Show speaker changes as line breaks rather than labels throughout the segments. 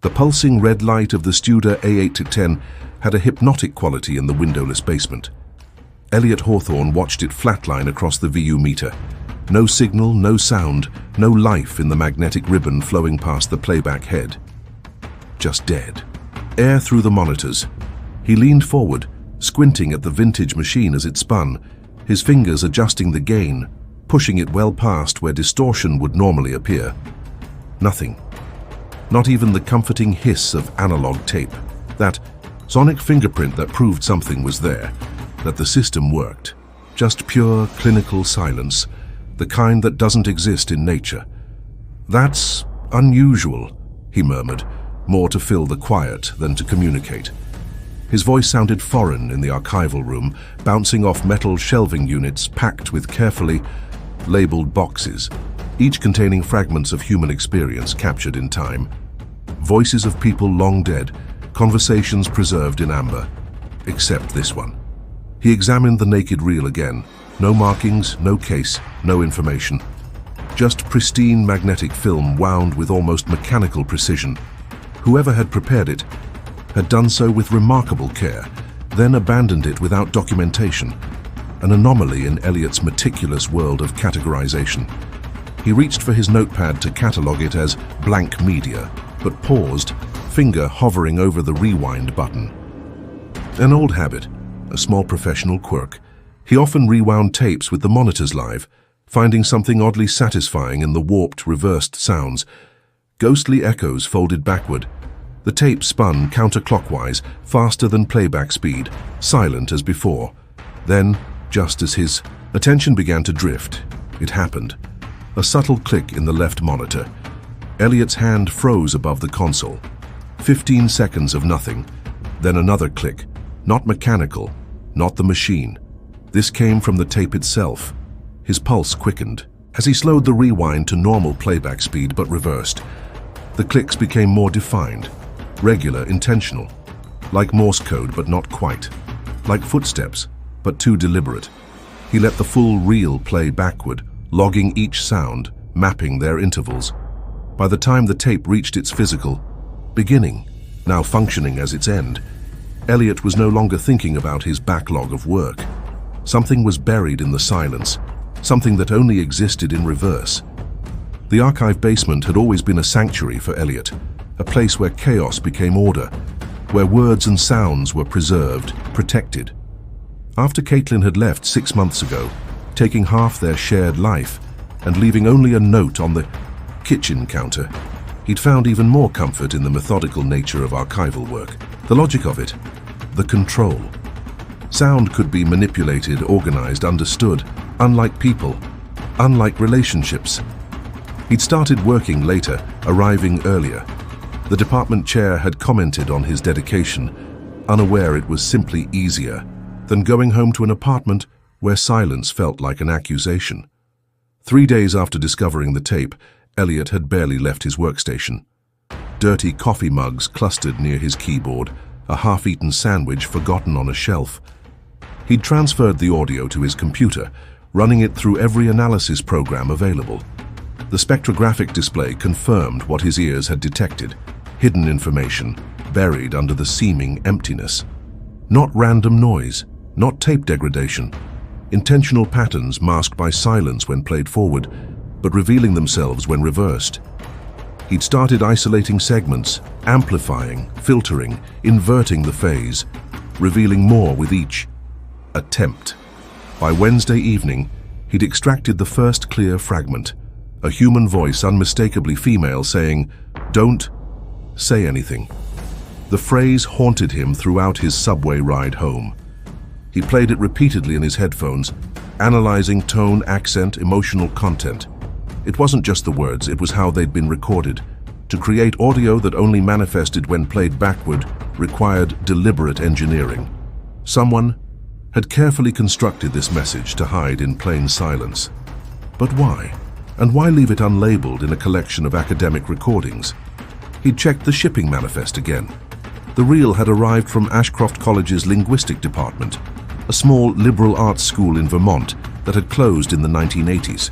The pulsing red light of the Studer A8-10 had a hypnotic quality in the windowless basement. Elliot Hawthorne watched it flatline across the VU meter. No signal, no sound, no life in the magnetic ribbon flowing past the playback head. Just dead. Air through the monitors. He leaned forward, squinting at the vintage machine as it spun, his fingers adjusting the gain, pushing it well past where distortion would normally appear. Nothing. Not even the comforting hiss of analog tape. That sonic fingerprint that proved something was there, that the system worked. Just pure clinical silence, the kind that doesn't exist in nature. "That's unusual," he murmured, more to fill the quiet than to communicate. His voice sounded foreign in the archival room, bouncing off metal shelving units packed with carefully labeled boxes, each containing fragments of human experience captured in time. Voices of people long dead, conversations preserved in amber. Except this one. He examined the naked reel again. No markings, no case, no information. Just pristine magnetic film wound with almost mechanical precision. Whoever had prepared it had done so with remarkable care, then abandoned it without documentation. An anomaly in Elliot's meticulous world of categorization. He reached for his notepad to catalog it as blank media, but paused, finger hovering over the rewind button. An old habit, a small professional quirk. He often rewound tapes with the monitors live, finding something oddly satisfying in the warped, reversed sounds. Ghostly echoes folded backward. The tape spun counterclockwise, faster than playback speed, silent as before. Then, just as his attention began to drift, it happened. A subtle click in the left monitor. Elliot's hand froze above the console. 15 seconds of nothing, then another click. Not mechanical, not the machine. This came from the tape itself. His pulse quickened. As he slowed the rewind to normal playback speed but reversed, the clicks became more defined, regular, intentional. Like Morse code but not quite. Like footsteps, but too deliberate. He let the full reel play backward, logging each sound, mapping their intervals. By the time the tape reached its physical beginning, now functioning as its end, Elliot was no longer thinking about his backlog of work. Something was buried in the silence, something that only existed in reverse. The archive basement had always been a sanctuary for Elliot, a place where chaos became order, where words and sounds were preserved, protected. After Caitlin had left 6 months ago, taking half their shared life and leaving only a note on the kitchen counter, he'd found even more comfort in the methodical nature of archival work. The logic of it, the control. Sound could be manipulated, organized, understood, unlike people, unlike relationships. He'd started working later, arriving earlier. The department chair had commented on his dedication, unaware it was simply easier than going home to an apartment where silence felt like an accusation. 3 days after discovering the tape, Elliot had barely left his workstation. Dirty coffee mugs clustered near his keyboard, a half-eaten sandwich forgotten on a shelf. He'd transferred the audio to his computer, running it through every analysis program available. The spectrographic display confirmed what his ears had detected, hidden information buried under the seeming emptiness. Not random noise, not tape degradation, intentional patterns masked by silence when played forward, but revealing themselves when reversed. He'd started isolating segments, amplifying, filtering, inverting the phase, revealing more with each attempt. By Wednesday evening, he'd extracted the first clear fragment, a human voice unmistakably female saying, "Don't say anything." The phrase haunted him throughout his subway ride home. He played it repeatedly in his headphones, analyzing tone, accent, emotional content. It wasn't just the words, it was how they'd been recorded. To create audio that only manifested when played backward required deliberate engineering. Someone had carefully constructed this message to hide in plain silence. But why? And why leave it unlabeled in a collection of academic recordings? He'd checked the shipping manifest again. The reel had arrived from Ashcroft College's linguistic department, a small liberal arts school in Vermont that had closed in the 1980s.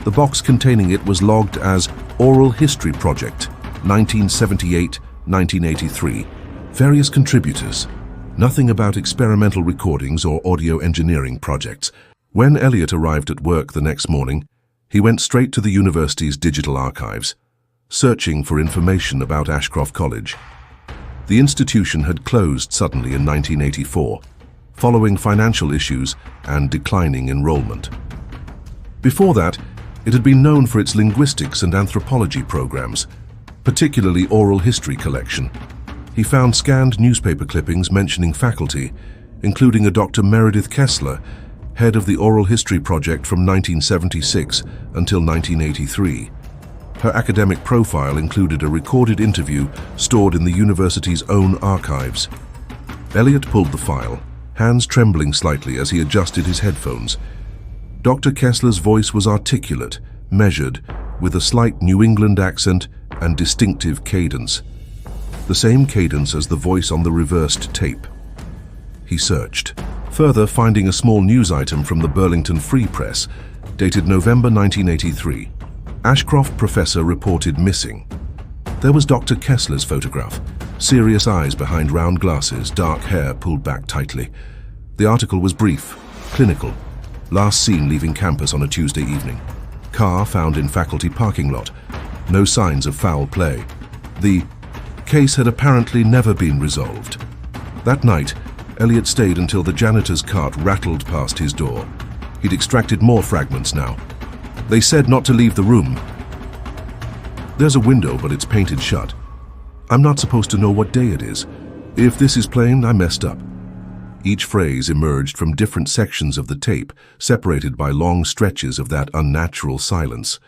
The box containing it was logged as Oral History Project, 1978, 1983. Various contributors. Nothing about experimental recordings or audio engineering projects. When Elliot arrived at work the next morning, he went straight to the university's digital archives, searching for information about Ashcroft College. The institution had closed suddenly in 1984, following financial issues and declining enrollment. Before that, it had been known for its linguistics and anthropology programs, particularly oral history collection. He found scanned newspaper clippings mentioning faculty, including a Dr. Meredith Kessler, head of the Oral History Project from 1976 until 1983. Her academic profile included a recorded interview stored in the university's own archives. Elliot pulled the file, hands trembling slightly as he adjusted his headphones. Dr. Kessler's voice was articulate, measured, with a slight New England accent and distinctive cadence. The same cadence as the voice on the reversed tape. He searched, further finding a small news item from the Burlington Free Press, dated November 1983. Ashcroft professor reported missing. There was Dr. Kessler's photograph, serious eyes behind round glasses, dark hair pulled back tightly. The article was brief, clinical. Last seen leaving campus on a Tuesday evening. Car found in faculty parking lot. No signs of foul play. The case had apparently never been resolved. That night, Elliot stayed until the janitor's cart rattled past his door. He'd extracted more fragments now. They said not to leave the room. There's a window, but it's painted shut. I'm not supposed to know what day it is. If this is plain, I messed up. Each phrase emerged from different sections of the tape, separated by long stretches of that unnatural silence.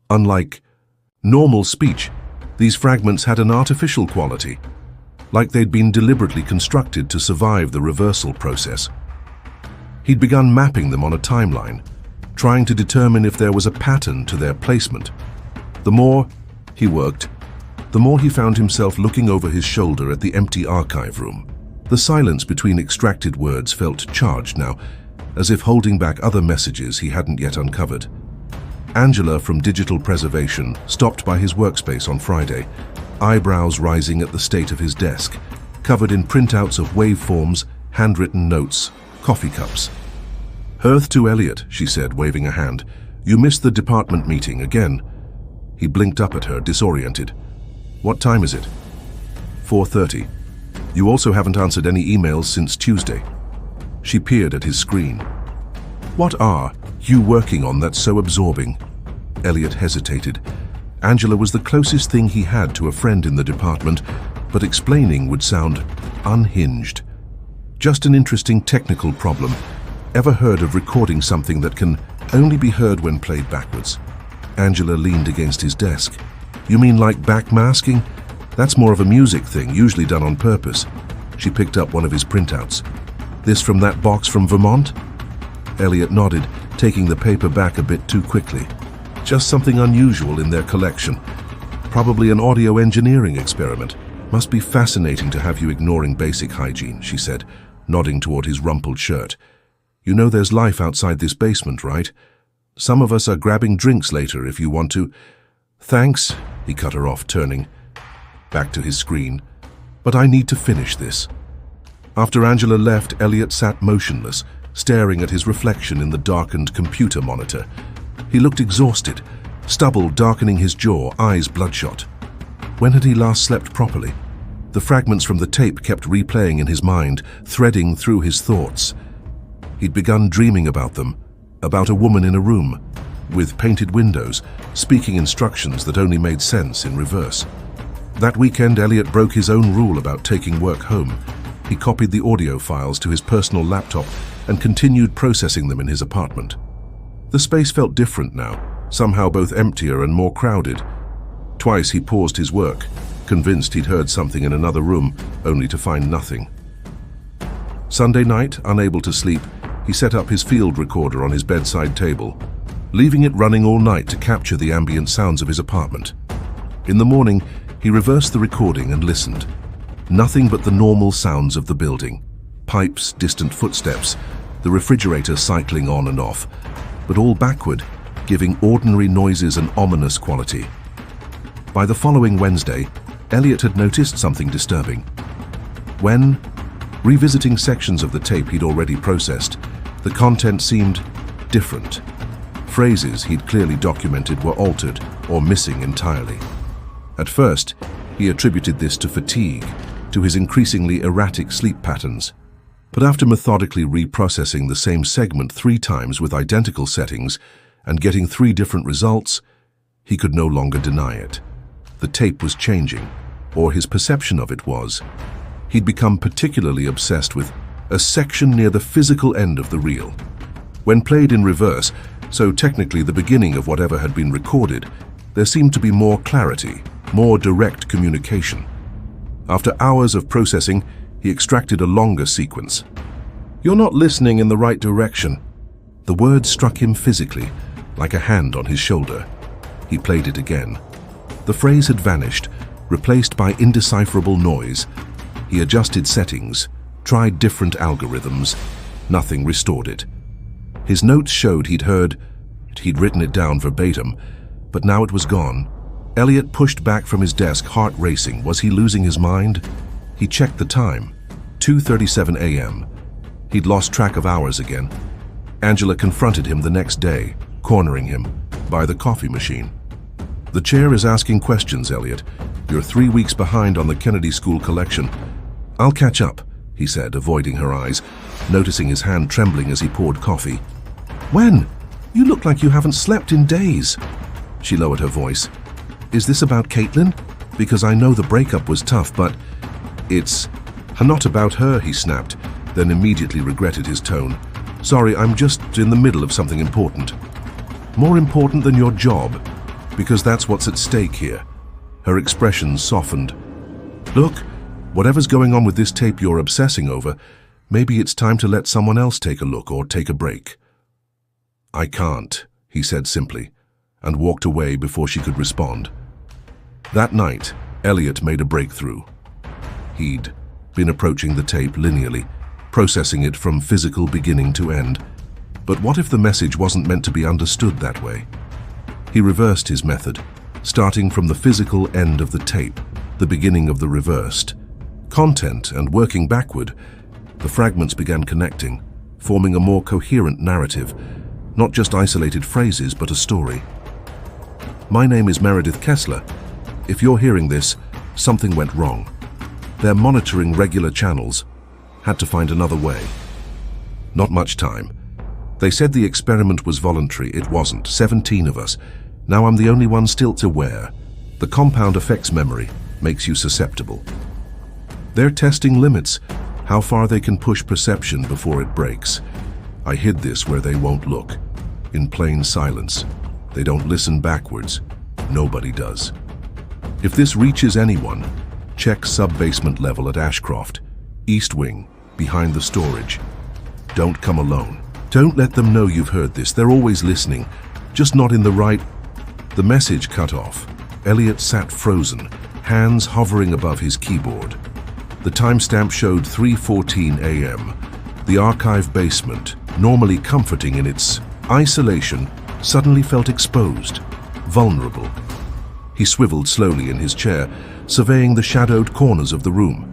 Unlike normal speech, these fragments had an artificial quality, like they'd been deliberately constructed to survive the reversal process. He'd begun mapping them on a timeline, trying to determine if there was a pattern to their placement. The more he worked, the more he found himself looking over his shoulder at the empty archive room. The silence between extracted words felt charged now, as if holding back other messages he hadn't yet uncovered. Angela from Digital Preservation stopped by his workspace on Friday, eyebrows rising at the state of his desk, covered in printouts of waveforms, handwritten notes, coffee cups. "Hearth to Elliot," she said, waving a hand. "You missed the department meeting again." He blinked up at her, disoriented. "What time is it?" 4:30. "You also haven't answered any emails since Tuesday." She peered at his screen. "What are you working on that's so absorbing?" Elliot hesitated. Angela was the closest thing he had to a friend in the department, but explaining would sound unhinged. "Just an interesting technical problem. Ever heard of recording something that can only be heard when played backwards?" Angela leaned against his desk. "You mean like backmasking? That's more of a music thing, usually done on purpose." She picked up one of his printouts. "This from that box from Vermont?" Elliot nodded, taking the paper back a bit too quickly. "Just something unusual in their collection. Probably an audio engineering experiment. Must be fascinating to have you ignoring basic hygiene," she said, nodding toward his rumpled shirt. "You know there's life outside this basement, right? Some of us are grabbing drinks later if you want to." "Thanks," he cut her off, turning back to his screen. "But I need to finish this." After Angela left, Elliot sat motionless, staring at his reflection in the darkened computer monitor. He looked exhausted, stubble darkening his jaw, eyes bloodshot. When had he last slept properly? The fragments from the tape kept replaying in his mind, threading through his thoughts. He'd begun dreaming about them, about a woman in a room, with painted windows, speaking instructions that only made sense in reverse. That weekend, Elliot broke his own rule about taking work home. He copied the audio files to his personal laptop and continued processing them in his apartment. The space felt different now, somehow both emptier and more crowded. Twice he paused his work, convinced he'd heard something in another room, only to find nothing. Sunday night, unable to sleep, he set up his field recorder on his bedside table, leaving it running all night to capture the ambient sounds of his apartment. In the morning, he reversed the recording and listened. Nothing but the normal sounds of the building. Pipes, distant footsteps, the refrigerator cycling on and off, but all backward, giving ordinary noises an ominous quality. By the following Wednesday, Elliot had noticed something disturbing. When, revisiting sections of the tape he'd already processed, the content seemed different. Phrases he'd clearly documented were altered or missing entirely. At first, he attributed this to fatigue, to his increasingly erratic sleep patterns. But after methodically reprocessing the same segment 3 times with identical settings and getting 3 different results, he could no longer deny it. The tape was changing, or his perception of it was. He'd become particularly obsessed with a section near the physical end of the reel. When played in reverse, so technically the beginning of whatever had been recorded, there seemed to be more clarity, more direct communication. After hours of processing, he extracted a longer sequence. "You're not listening in the right direction." The word struck him physically, like a hand on his shoulder. He played it again. The phrase had vanished, replaced by indecipherable noise. He adjusted settings, tried different algorithms. Nothing restored it. His notes showed he'd written it down verbatim, but now it was gone. Elliot pushed back from his desk, heart racing. Was he losing his mind? He checked the time. 2:37 a.m. He'd lost track of hours again. Angela confronted him the next day, cornering him by the coffee machine. "The chair is asking questions, Elliot. You're 3 weeks behind on the Kennedy School collection." "I'll catch up," he said, avoiding her eyes, noticing his hand trembling as he poured coffee. "When? You look like you haven't slept in days." She lowered her voice. "Is this about Caitlin? Because I know the breakup was tough, but it's not about her," he snapped, then immediately regretted his tone. "Sorry, I'm just in the middle of something important." "More important than your job? Because that's what's at stake here." Her expression softened. "Look, whatever's going on with this tape you're obsessing over, maybe it's time to let someone else take a look or take a break." "I can't," he said simply, and walked away before she could respond. That night, Elliot made a breakthrough. He'd been approaching the tape linearly, processing it from physical beginning to end. But what if the message wasn't meant to be understood that way? He reversed his method, starting from the physical end of the tape, the beginning of the reversed content, and working backward. The fragments began connecting, forming a more coherent narrative, not just isolated phrases, but a story. "My name is Meredith Kessler. If you're hearing this, something went wrong. They're monitoring regular channels. Had to find another way." Not much time. "They said the experiment was voluntary. It wasn't. 17 of us. Now I'm the only one still aware. The compound affects memory, makes you susceptible. They're testing limits, how far they can push perception before it breaks. I hid this where they won't look. In plain silence. They don't listen backwards. Nobody does. If this reaches anyone, check sub-basement level at Ashcroft, East Wing, behind the storage. Don't come alone. Don't let them know you've heard this. They're always listening, just not in the right..." The message cut off. Elliot sat frozen, hands hovering above his keyboard. The timestamp showed 3:14 a.m. The archive basement, normally comforting in its isolation, suddenly felt exposed, vulnerable. He swiveled slowly in his chair, surveying the shadowed corners of the room.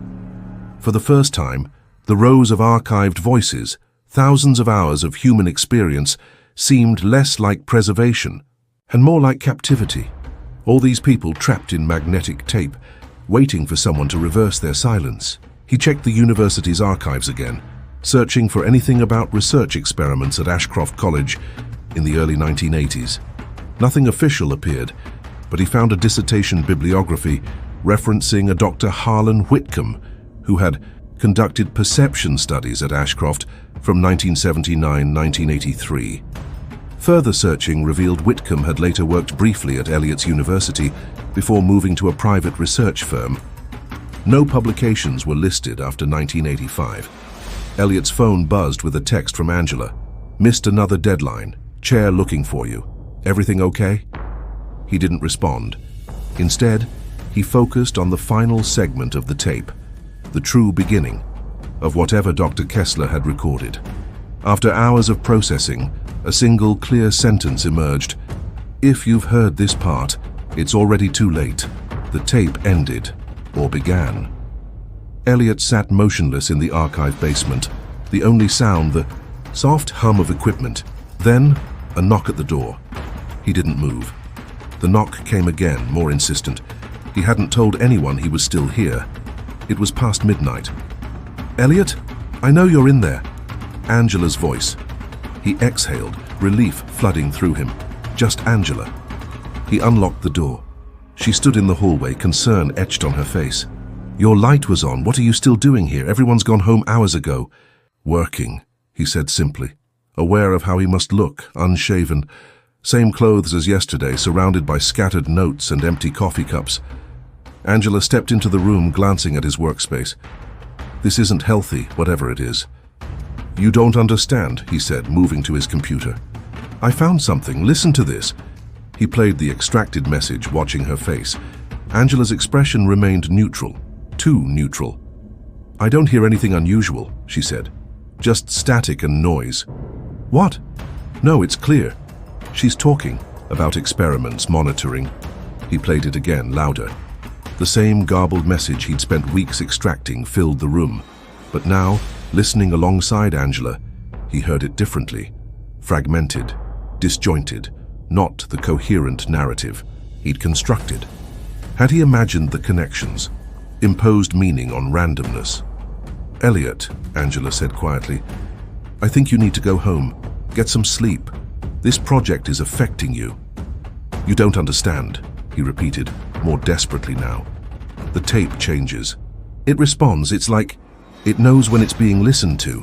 For the first time, the rows of archived voices, thousands of hours of human experience, seemed less like preservation and more like captivity. All these people trapped in magnetic tape, waiting for someone to reverse their silence. He checked the university's archives again, searching for anything about research experiments at Ashcroft College in the early 1980s. Nothing official appeared, but he found a dissertation bibliography referencing a Dr. Harlan Whitcomb, who had conducted perception studies at Ashcroft from 1979-1983. Further searching revealed Whitcomb had later worked briefly at Elliot's University before moving to a private research firm. No publications were listed after 1985. Elliot's phone buzzed with a text from Angela. "Missed another deadline. Chair looking for you. Everything okay?" He didn't respond. Instead, he focused on the final segment of the tape, the true beginning of whatever Dr. Kessler had recorded. After hours of processing, a single clear sentence emerged. "If you've heard this part, It's already too late. The tape ended, or began. Elliot sat motionless in the archive basement, the only sound the soft hum of equipment. Then, a knock at the door. He didn't move. The knock came again, more insistent. He hadn't told anyone he was still here. It was past midnight. "Elliot, I know you're in there." Angela's voice. He exhaled, relief flooding through him. Just Angela. He unlocked the door. She stood in the hallway, concern etched on her face. "Your light was on. What are you still doing here? Everyone's gone home hours ago." "Working," he said simply, aware of how he must look, unshaven. Same clothes as yesterday, surrounded by scattered notes and empty coffee cups. Angela stepped into the room, glancing at his workspace. "This isn't healthy, whatever it is." "You don't understand," he said, moving to his computer. "I found something. Listen to this." He played the extracted message, watching her face. Angela's expression remained neutral, too neutral. "I don't hear anything unusual," she said. "Just static and noise." "What?" "No, it's clear. She's talking about experiments, monitoring." He played it again, louder. The same garbled message he'd spent weeks extracting filled the room. But now, listening alongside Angela, he heard it differently. Fragmented, disjointed, not the coherent narrative he'd constructed. Had he imagined the connections, imposed meaning on randomness? "Elliot," Angela said quietly, "I think you need to go home. Get some sleep. This project is affecting you." "You don't understand," he repeated, more desperately now. "The tape changes. It responds. It's like it knows when it's being listened to."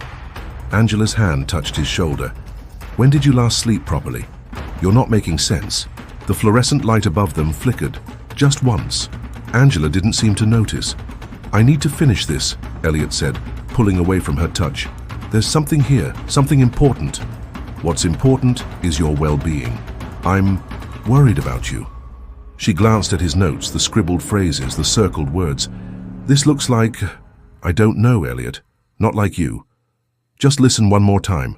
Angela's hand touched his shoulder. "When did you last sleep properly? You're not making sense." The fluorescent light above them flickered, just once. Angela didn't seem to notice. "I need to finish this," Elliot said, pulling away from her touch. "There's something here, something important." "What's important is your well-being. I'm worried about you." She glanced at his notes, the scribbled phrases, the circled words. "This looks like... I don't know, Elliot. Not like you. Just listen one more time."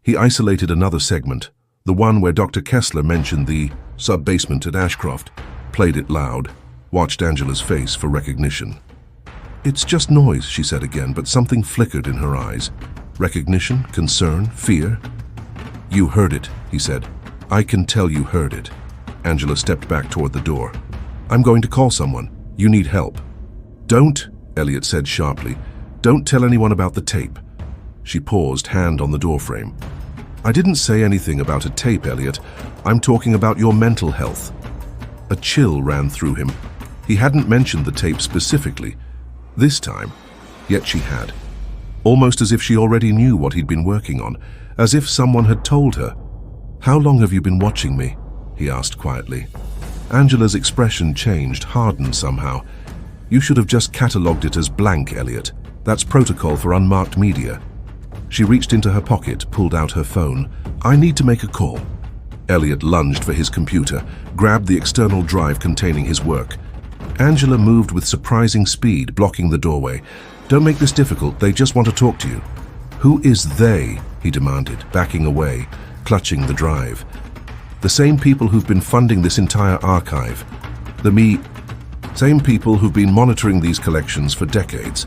He isolated another segment, the one where Dr. Kessler mentioned the sub-basement at Ashcroft, played it loud, watched Angela's face for recognition. "It's just noise," she said again, but something flickered in her eyes. Recognition, concern, fear. "You heard it," he said. "I can tell you heard it." Angela stepped back toward the door. "I'm going to call someone. You need help." "Don't," Elliot said sharply. "Don't tell anyone about the tape." She paused, hand on the doorframe. "I didn't say anything about a tape, Elliot. I'm talking about your mental health." A chill ran through him. He hadn't mentioned the tape specifically, this time, yet she had. Almost as if she already knew what he'd been working on, as if someone had told her. "How long have you been watching me?" he asked quietly. Angela's expression changed, hardened somehow. "You should have just catalogued it as blank, Elliot. That's protocol for unmarked media." She reached into her pocket, pulled out her phone. "I need to make a call." Elliot lunged for his computer, grabbed the external drive containing his work. Angela moved with surprising speed, blocking the doorway. "Don't make this difficult. They just want to talk to you." "Who is they?" he demanded, backing away, clutching the drive. "The same people who've been funding this entire archive. Same people who've been monitoring these collections for decades."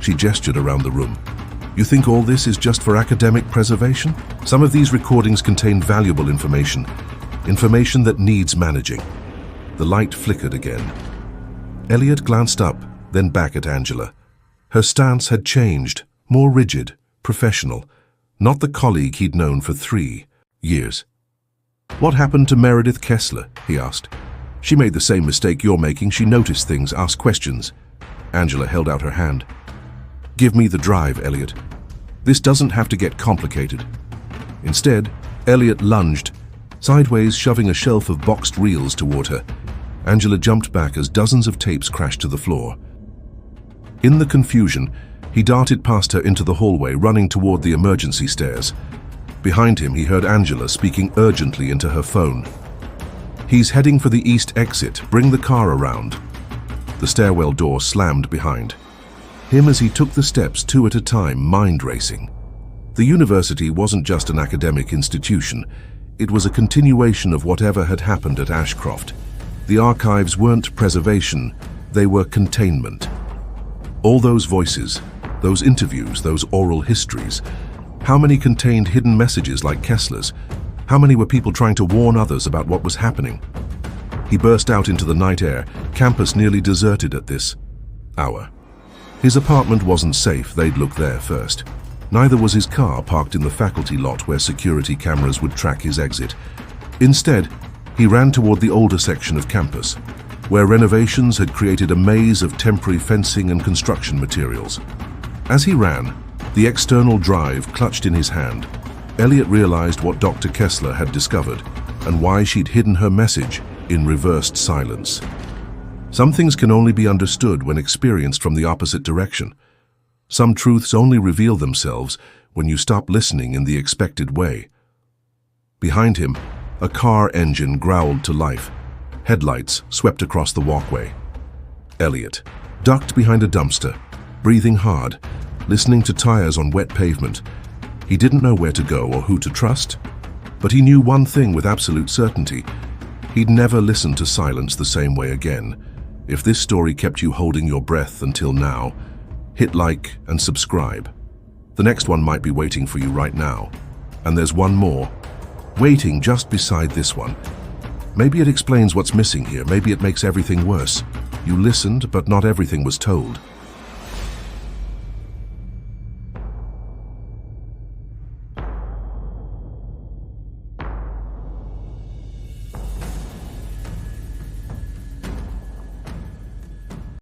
She gestured around the room. "You think all this is just for academic preservation? Some of these recordings contain valuable information that needs managing." The light flickered again. Elliot glanced up, then back at Angela. Her stance had changed, more rigid, professional, not the colleague he'd known for 3 years. "What happened to Meredith Kessler?" he asked. "She made the same mistake you're making. She noticed things, asked questions." Angela held out her hand. "Give me the drive, Elliot. This doesn't have to get complicated." Instead, Elliot lunged, sideways shoving a shelf of boxed reels toward her. Angela jumped back as dozens of tapes crashed to the floor. In the confusion, he darted past her into the hallway, running toward the emergency stairs. Behind him, he heard Angela speaking urgently into her phone. "He's heading for the east exit. Bring the car around." The stairwell door slammed behind him as he took the steps 2 at a time, mind racing. The university wasn't just an academic institution. It was a continuation of whatever had happened at Ashcroft. The archives weren't preservation, they were containment. All those voices, those interviews, those oral histories, how many contained hidden messages like Kessler's? How many were people trying to warn others about what was happening? He burst out into the night air, campus nearly deserted at this hour. His apartment wasn't safe, they'd look there first. Neither was his car parked in the faculty lot where security cameras would track his exit. Instead, he ran toward the older section of campus, where renovations had created a maze of temporary fencing and construction materials. As he ran, the external drive clutched in his hand, Elliot realized what Dr. Kessler had discovered and why she'd hidden her message in reversed silence. Some things can only be understood when experienced from the opposite direction. Some truths only reveal themselves when you stop listening in the expected way. Behind him, a car engine growled to life. Headlights swept across the walkway. Elliot ducked behind a dumpster, breathing hard, listening to tires on wet pavement. He didn't know where to go or who to trust, but he knew one thing with absolute certainty. He'd never listen to silence the same way again. If this story kept you holding your breath until now, hit like and subscribe. The next one might be waiting for you right now. And there's one more, waiting just beside this one. Maybe it explains what's missing here. Maybe it makes everything worse. You listened, but not everything was told.